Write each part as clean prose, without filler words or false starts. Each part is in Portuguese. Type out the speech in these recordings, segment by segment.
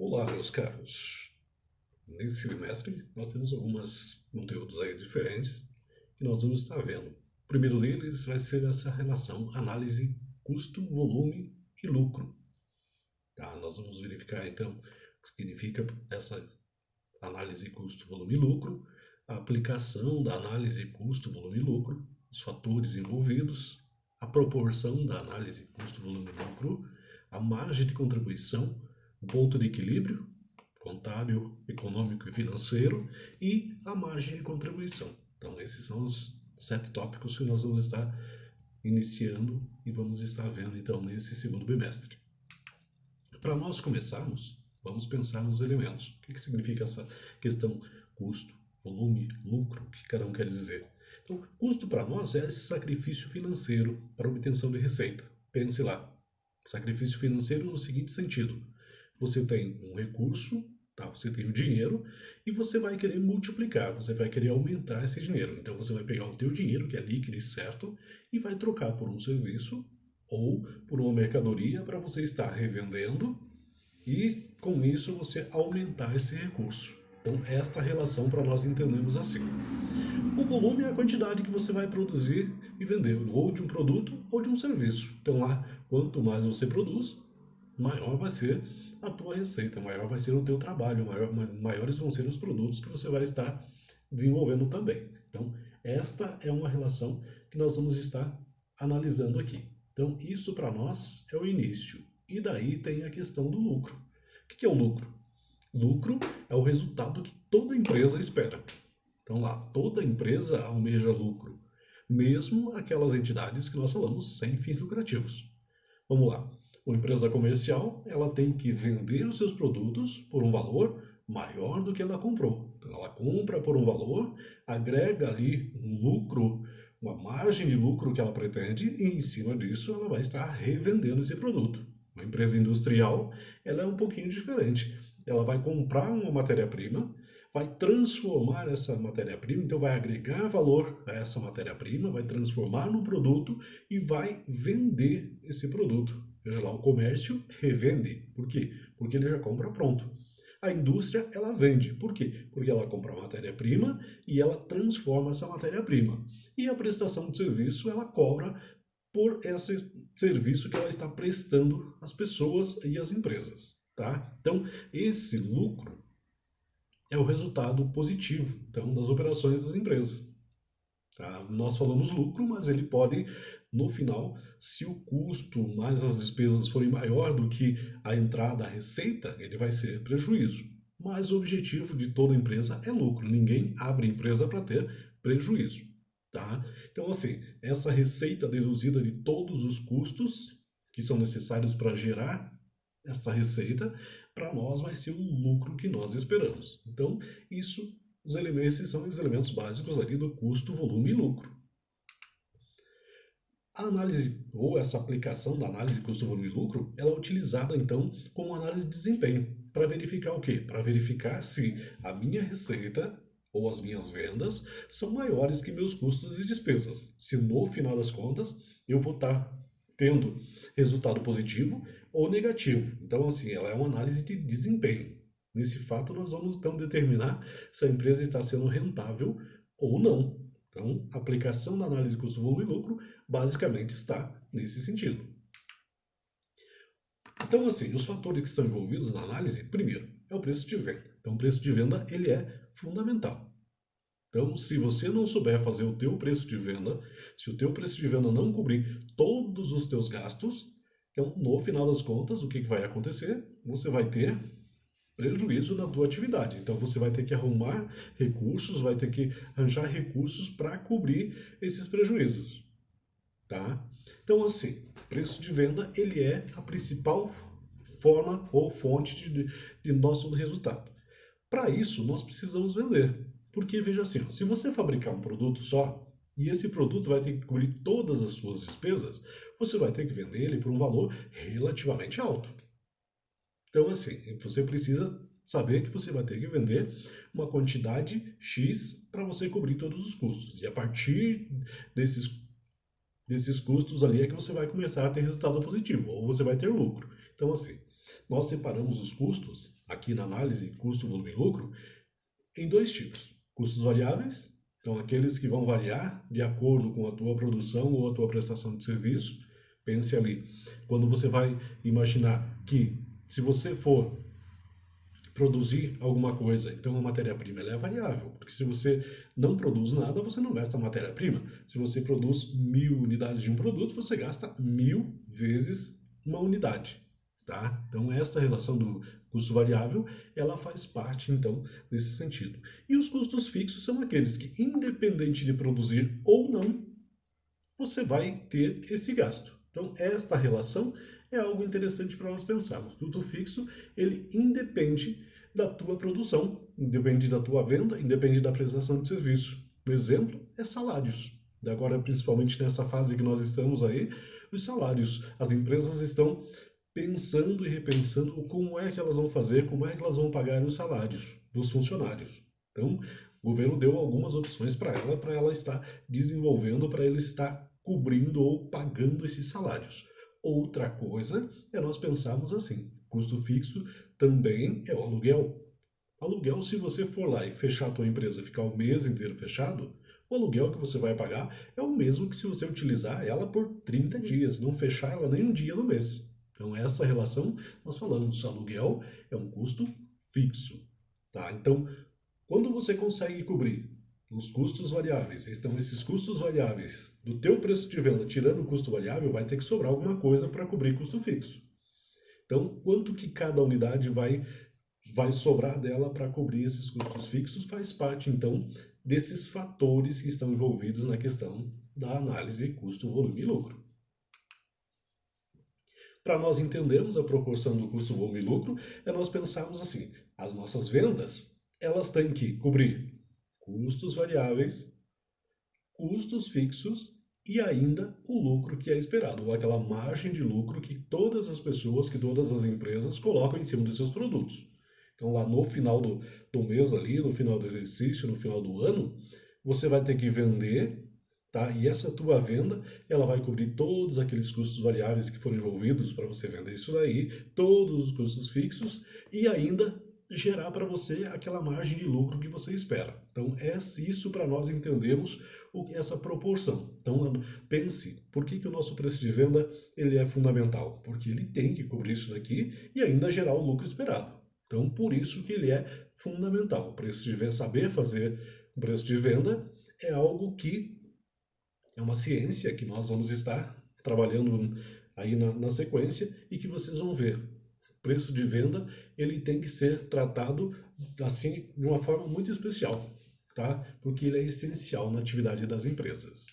Olá, meus caros. Nesse trimestre, nós temos alguns conteúdos aí diferentes que nós vamos estar vendo. O primeiro deles vai ser essa relação análise custo, volume e lucro. Tá? Nós vamos verificar então o que significa essa análise custo, volume e lucro, a aplicação da análise custo, volume e lucro, os fatores envolvidos, a proporção da análise custo, volume e lucro, a margem de contribuição, o ponto de equilíbrio contábil, econômico e financeiro e a margem de contribuição. Então, esses são os 7 tópicos que nós vamos estar iniciando e vamos estar vendo então nesse segundo bimestre. Para nós começarmos, vamos pensar nos elementos. O que significa essa questão custo, volume, lucro? O que cada um quer dizer? Então, custo para nós é esse sacrifício financeiro para obtenção de receita. Pense lá, sacrifício financeiro no seguinte sentido: você tem um recurso, tá? Você tem o dinheiro e você vai querer multiplicar, você vai querer aumentar esse dinheiro. Então você vai pegar o teu dinheiro, que é líquido e certo, e vai trocar por um serviço ou por uma mercadoria para você estar revendendo e com isso você aumentar esse recurso. Então esta relação para nós entendemos assim. O volume é a quantidade que você vai produzir e vender, ou de um produto ou de um serviço. Então lá, quanto mais você produz, maior vai ser a tua receita, maior vai ser o teu trabalho, maiores vão ser os produtos que você vai estar desenvolvendo também. Então, esta é uma relação que nós vamos estar analisando aqui. Então, isso para nós é o início. E daí tem a questão do lucro. O que é o lucro? Lucro é o resultado que toda empresa espera. Então lá, toda empresa almeja lucro, mesmo aquelas entidades que nós falamos sem fins lucrativos. Vamos lá, uma empresa comercial, ela tem que vender os seus produtos por um valor maior do que ela comprou. Então ela compra por um valor, agrega ali um lucro, uma margem de lucro que ela pretende e em cima disso ela vai estar revendendo esse produto. Uma empresa industrial, ela é um pouquinho diferente. Ela vai comprar uma matéria-prima, vai transformar essa matéria-prima, então vai agregar valor a essa matéria-prima, vai transformar num produto e vai vender esse produto. Veja lá, o comércio revende. Por quê? Porque ele já compra pronto. A indústria, ela vende. Por quê? Porque ela compra a matéria-prima e ela transforma essa matéria-prima. E a prestação de serviço, ela cobra por esse serviço que ela está prestando às pessoas e às empresas. Tá? Então, esse lucro é o resultado positivo então, das operações das empresas. Tá? Nós falamos lucro, mas ele pode, no final, se o custo mais as despesas forem maior do que a entrada, a receita, ele vai ser prejuízo. Mas o objetivo de toda empresa é lucro. Ninguém abre empresa para ter prejuízo. Tá? Então, assim, essa receita deduzida de todos os custos que são necessários para gerar essa receita, para nós vai ser um lucro que nós esperamos. Então, esses são os elementos básicos ali do custo, volume e lucro. A análise, ou essa aplicação da análise custo, volume e lucro, ela é utilizada então como análise de desempenho. Para verificar o quê? Para verificar se a minha receita ou as minhas vendas são maiores que meus custos e despesas. Se no final das contas eu vou estar tendo resultado positivo ou negativo. Então, assim, ela é uma análise de desempenho. Nesse fato, nós vamos então determinar se a empresa está sendo rentável ou não. Então, a aplicação da análise custo, volume e lucro basicamente está nesse sentido. Então, assim, os fatores que são envolvidos na análise, primeiro, é o preço de venda. Então, o preço de venda, ele é fundamental. Então, se você não souber fazer o teu preço de venda, se o teu preço de venda não cobrir todos os teus gastos, então, no final das contas, o que vai acontecer? Você vai ter prejuízo na tua atividade. Então, você vai ter que arrumar recursos, vai ter que arranjar recursos para cobrir esses prejuízos. Tá? Então, assim, preço de venda, ele é a principal forma ou fonte de nosso resultado. Para isso, nós precisamos vender. Porque, veja assim, se você fabricar um produto só, e esse produto vai ter que cobrir todas as suas despesas, você vai ter que vender ele por um valor relativamente alto. Então, assim, você precisa saber que você vai ter que vender uma quantidade X para você cobrir todos os custos. E a partir desses custos ali é que você vai começar a ter resultado positivo, ou você vai ter lucro. Então, assim, Nós separamos os custos, aqui na análise custo, volume e lucro, em dois tipos. Custos variáveis, então aqueles que vão variar de acordo com a tua produção ou a tua prestação de serviço. Pense ali, quando você vai imaginar que se você for produzir alguma coisa, então a matéria-prima ela é variável, porque se você não produz nada, você não gasta matéria-prima. Se você produz 1000 unidades de um produto, você gasta 1000 vezes uma unidade. Tá? Então esta relação do custo variável, ela faz parte então desse sentido. E os custos fixos são aqueles que, independente de produzir ou não, você vai ter esse gasto. Então esta relação é algo interessante para nós pensarmos. O custo fixo, ele independe da tua produção, independe da tua venda, independe da prestação de serviço. O exemplo é salários. Agora, principalmente nessa fase que nós estamos aí, os salários. As empresas estão pensando e repensando como é que elas vão fazer, como é que elas vão pagar os salários dos funcionários. Então, o governo deu algumas opções para ela estar desenvolvendo, para ela estar cobrindo ou pagando esses salários. Outra coisa é nós pensarmos assim, custo fixo também é o aluguel. Aluguel, se você for lá e fechar a tua empresa, ficar o mês inteiro fechado, o aluguel que você vai pagar é o mesmo que se você utilizar ela por 30 dias, não fechar ela nem um dia no mês. Então, essa relação, nós falamos, aluguel é um custo fixo. Tá? Então, quando você consegue cobrir os custos variáveis, então esses custos variáveis do teu preço de venda, tirando o custo variável, vai ter que sobrar alguma coisa para cobrir custo fixo. Então, quanto que cada unidade vai sobrar dela para cobrir esses custos fixos faz parte, então, desses fatores que estão envolvidos na questão da análise custo, volume e lucro. Para nós entendermos a proporção do custo, volume e lucro, é nós pensarmos assim, as nossas vendas, elas têm que cobrir custos variáveis, custos fixos e ainda o lucro que é esperado, ou aquela margem de lucro que todas as pessoas, que todas as empresas colocam em cima dos seus produtos. Então lá no final do mês ali, no final do exercício, no final do ano, você vai ter que vender, tá? E essa tua venda, ela vai cobrir todos aqueles custos variáveis que foram envolvidos para você vender isso daí, todos os custos fixos e ainda gerar para você aquela margem de lucro que você espera. Então é isso para nós entendermos essa proporção. Então pense, por que o nosso preço de venda ele é fundamental? Porque ele tem que cobrir isso daqui e ainda gerar o lucro esperado. Então, por isso que ele é fundamental. O preço de venda, saber fazer o preço de venda é algo que é uma ciência que nós vamos estar trabalhando aí na sequência e que vocês vão ver. O preço de venda, ele tem que ser tratado assim de uma forma muito especial, tá? Porque ele é essencial na atividade das empresas.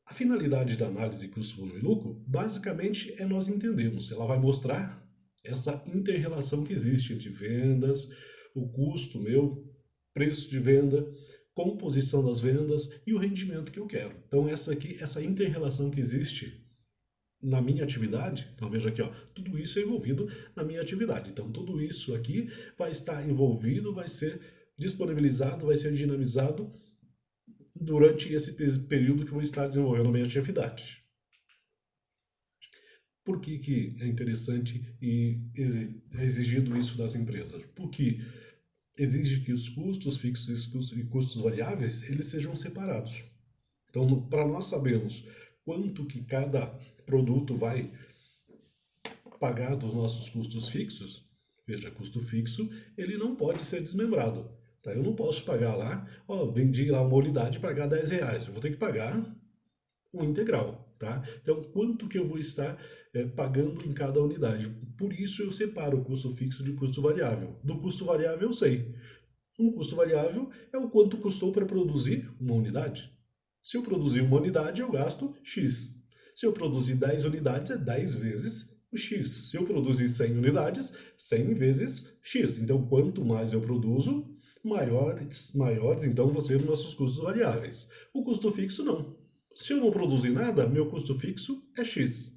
A finalidade da análise custo, volume e lucro, basicamente é nós entendermos. Ela vai mostrar essa inter-relação que existe entre vendas, o custo meu, preço de venda, composição das vendas e o rendimento que eu quero. Então essa inter-relação que existe na minha atividade, então veja aqui, ó, tudo isso é envolvido na minha atividade. Então tudo isso aqui vai estar envolvido, vai ser disponibilizado, vai ser dinamizado durante esse período que eu vou estar desenvolvendo a minha atividade. Por que é interessante e é exigido isso das empresas? Porque exige que os custos fixos e custos variáveis eles sejam separados. Então, para nós sabermos quanto que cada produto vai pagar dos nossos custos fixos, veja, custo fixo, ele não pode ser desmembrado. Tá? Eu não posso pagar lá, ó, vendi lá uma unidade e pagar R$10. Eu vou ter que pagar o integral. Tá? Então, quanto que eu vou estar pagando em cada unidade? Por isso eu separo o custo fixo de custo variável. Do custo variável eu sei. Um custo variável é o quanto custou para produzir uma unidade. Se eu produzir uma unidade, eu gasto X. Se eu produzir 10 unidades, é 10 vezes o X. Se eu produzir 100 unidades, 100 vezes X. Então, quanto mais eu produzo, maiores então vão ser os nossos custos variáveis. O custo fixo não. Se eu não produzir nada, meu custo fixo é X.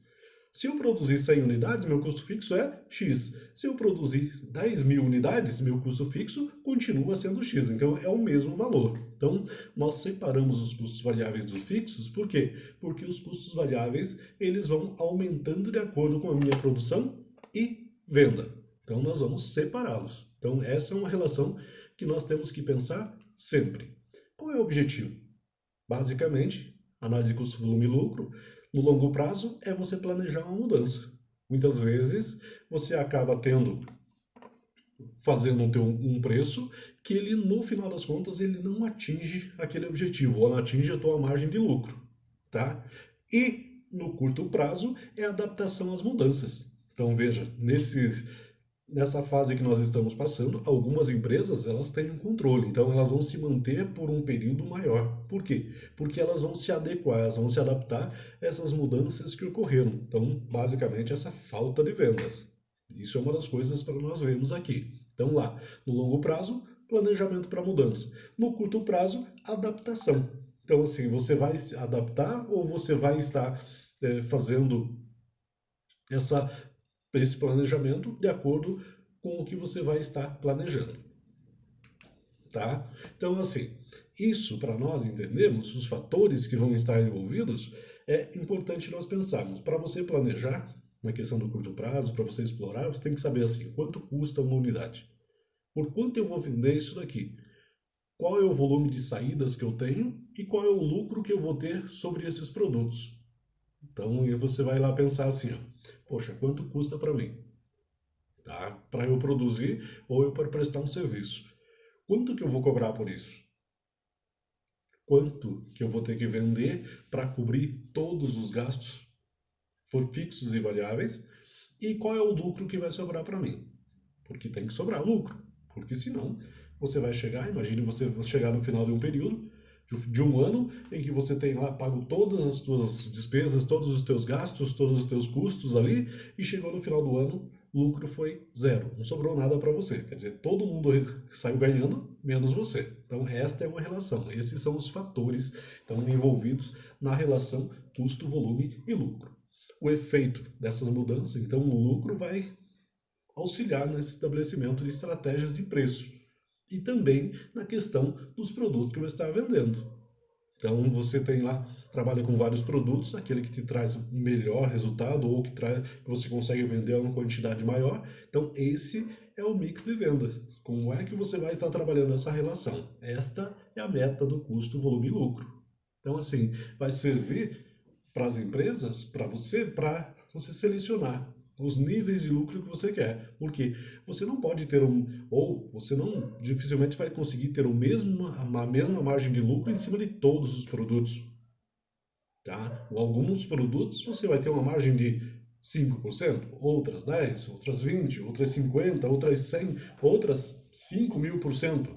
Se eu produzir 100 unidades, meu custo fixo é X. Se eu produzir 10.000 unidades, meu custo fixo continua sendo X. Então, é o mesmo valor. Então, nós separamos os custos variáveis dos fixos. Por quê? Porque os custos variáveis eles vão aumentando de acordo com a minha produção e venda. Então, nós vamos separá-los. Então, essa é uma relação que nós temos que pensar sempre. Qual é o objetivo? Basicamente, análise de custo, volume e lucro, no longo prazo, é você planejar uma mudança. Muitas vezes, você acaba fazendo um preço que ele, no final das contas, ele não atinge aquele objetivo, ou não atinge a tua margem de lucro, tá? E, no curto prazo, é a adaptação às mudanças. Então, veja, nessa fase que nós estamos passando, algumas empresas elas têm um controle, então elas vão se manter por um período maior. Por quê? Porque elas vão se adequar, elas vão se adaptar a essas mudanças que ocorreram. Então, basicamente, essa falta de vendas. Isso é uma das coisas para nós vermos aqui. Então, lá, no longo prazo, planejamento para mudança. No curto prazo, adaptação. Então, assim, você vai se adaptar ou você vai estar fazendo essa esse planejamento de acordo com o que você vai estar planejando, tá? Então, assim, isso para nós entendermos os fatores que vão estar envolvidos, é importante nós pensarmos. Para você planejar, na questão do curto prazo, para você explorar, você tem que saber assim, quanto custa uma unidade? Por quanto eu vou vender isso daqui? Qual é o volume de saídas que eu tenho e qual é o lucro que eu vou ter sobre esses produtos? Então, você vai lá pensar assim, ó, poxa, quanto custa para mim? Tá? Para eu produzir ou eu para prestar um serviço. Quanto que eu vou cobrar por isso? Quanto que eu vou ter que vender para cobrir todos os gastos, for fixos e variáveis? E qual é o lucro que vai sobrar para mim? Porque tem que sobrar lucro, porque senão você vai chegar, imagine você chegar no final de um período, de um ano, em que você tem lá pago todas as suas despesas, todos os teus gastos, todos os teus custos ali, e chegou no final do ano, lucro foi zero, não sobrou nada para você. Quer dizer, todo mundo saiu ganhando, menos você. Então, esta é uma relação. Esses são os fatores que estão envolvidos na relação custo, volume e lucro. O efeito dessas mudanças, então, o lucro vai auxiliar nesse estabelecimento de estratégias de preço e também na questão dos produtos que você está vendendo. Então você tem lá, trabalha com vários produtos, aquele que te traz o melhor resultado ou que você consegue vender a uma quantidade maior. Então esse é o mix de venda. Como é que você vai estar trabalhando essa relação? Esta é a meta do custo, volume e lucro. Então assim, vai servir para as empresas, para você selecionar os níveis de lucro que você quer. Porque você não pode ter ou você não dificilmente vai conseguir ter a mesma margem de lucro em cima de todos os produtos. Tá? Ou alguns produtos você vai ter uma margem de 5%, outras 10%, outras 20%, outras 50%, outras 100%, outras 5.000%.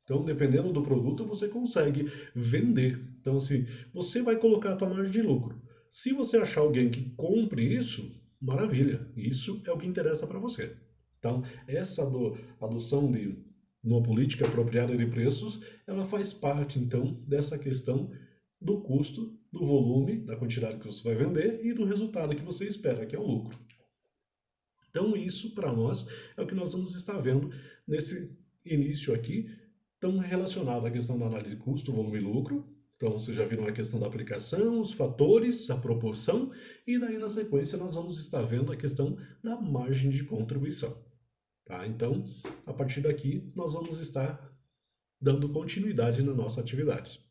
Então, dependendo do produto, você consegue vender. Então, assim, você vai colocar a tua margem de lucro. Se você achar alguém que compre isso, maravilha. Isso é o que interessa para você. Então, essa adoção de uma política apropriada de preços, ela faz parte, então, dessa questão do custo, do volume, da quantidade que você vai vender e do resultado que você espera, que é o lucro. Então, isso para nós é o que nós vamos estar vendo nesse início aqui, tão relacionado à questão da análise de custo, volume e lucro. Então, vocês já viram a questão da aplicação, os fatores, a proporção, e daí na sequência nós vamos estar vendo a questão da margem de contribuição. Tá? Então, a partir daqui, nós vamos estar dando continuidade na nossa atividade.